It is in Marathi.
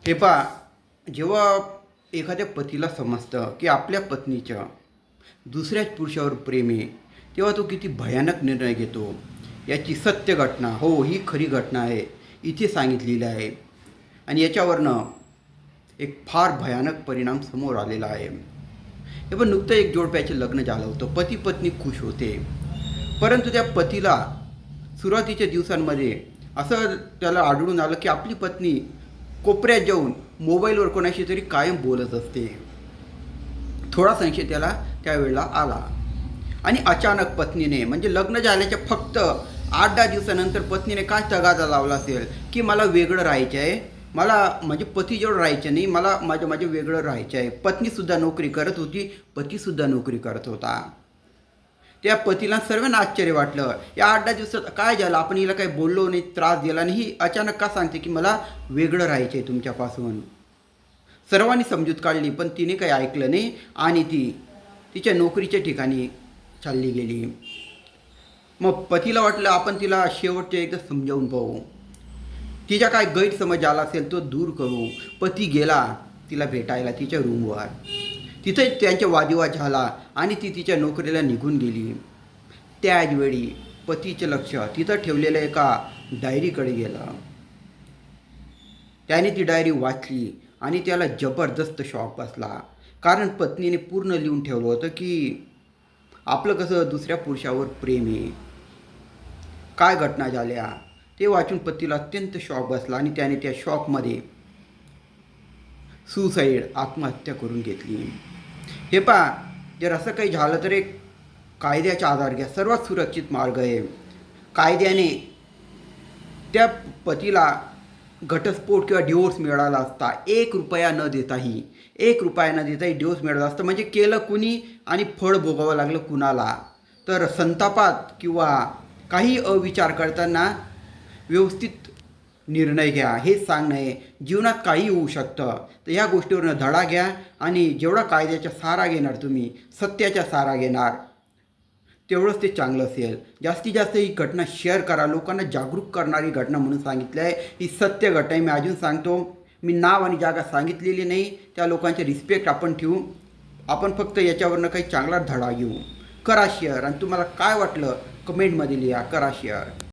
हे पहा, जेव्हा एखाद्या पतीला समजतं की आपल्या पत्नीच्या दुसऱ्याच पुरुषावर प्रेम आहे, तेव्हा तो किती भयानक निर्णय घेतो. याची सत्य घटना, हो ही खरी घटना आहे, इथे सांगितलेली आहे. आणि याच्यावरनं एक फार भयानक परिणाम समोर आलेला आहे. हे पण नुकतं एक जोडप्याचे लग्न झालं होतं. पती पत्नी खुश होते, परंतु त्या पतीला सुरुवातीच्या दिवसांमध्ये असं त्याला आढळून आलं की आपली पत्नी कोपऱ्यात जाऊन मोबाईलवर कोणाशी तरी कायम बोलत असते. थोडा संशय त्याला त्यावेळेला आला आणि अचानक पत्नीने, म्हणजे लग्न झाल्याच्या फक्त 8-10 दिवसानंतर पत्नीने काय तगादा लावला असेल की मला वेगळं राहायचं आहे, मला म्हणजे पतीजवळ राहायचं नाही, मला माझं वेगळं राहायचं आहे. पत्नीसुद्धा नोकरी करत होती, पतीसुद्धा नोकरी करत होता. त्या पतीला सर्वांना आश्चर्य वाटलं. या 8-10 दिवसात काय झालं, आपण हिला काही बोललो नाही, त्रास दिला नाही, ही अचानक का सांगते की मला वेगळं राहायचं आहे तुमच्यापासून. सर्वांनी समजूत काढली, पण तिने काही ऐकलं नाही आणि ती तिच्या नोकरीच्या ठिकाणी चालली गेली. मग पतीला वाटलं आपण तिला शेवटच्या एकदा समजावून पाहू, तिच्या काय गैरसमज आला असेल तो दूर करू. पती गेला तिला भेटायला तिच्या रूमवर. तिथे त्यांचा वादविवाद झाला आणि ती तिच्या नोकरीला निघून गेली. त्याचवेळी पतीचं लक्ष तिथं ठेवलेल्या एका डायरीकडे गेलं. त्याने ती डायरी वाचली आणि त्याला जबरदस्त शॉक बसला. कारण पत्नीने पूर्ण लिहून ठेवलं होतं की आपलं कसं दुसऱ्या पुरुषावर प्रेम आहे, काय घटना झाल्या. ते वाचून पतीला अत्यंत शॉक बसला आणि त्याने त्या शॉकमध्ये सुसाईड, आत्महत्या करून घेतली. हे पहा, जर असं काही झालं तर एक कायद्याचा आधार घ्या, सर्वात सुरक्षित मार्ग आहे. कायद्याने त्या पतीला घटस्फोट किंवा डिवोर्स मिळाला असता. 1 रुपया न देताही, 1 रुपया न देताही डिवोर्स मिळाला असतं. म्हणजे केलं कुणी आणि फळ भोगावं लागलं कुणाला. तर संतापात किंवा काही अविचार करताना व्यवस्थित निर्णय घ्या, हेच सांगणं आहे. जीवनात काही होऊ शकतं, तर ह्या गोष्टीवरनं धडा घ्या आणि जेवढा कायद्याचा सहारा घेणार तुम्ही, सत्याचा सहारा घेणार, तेवढंच ते चांगलं असेल. जास्तीत जास्त ही घटना शेअर करा. लोकांना जागरूक करणारी घटना म्हणून सांगितलं आहे. ही सत्य घटना आहे. मी अजून सांगतो, मी नाव आणि जागा सांगितलेली नाही. त्या लोकांचे रिस्पेक्ट आपण ठेवू. आपण फक्त याच्यावरनं काही चांगला धडा घेऊ. करा शेअर आणि तुम्हाला काय वाटलं कमेंटमध्ये लिहा. करा शेअर.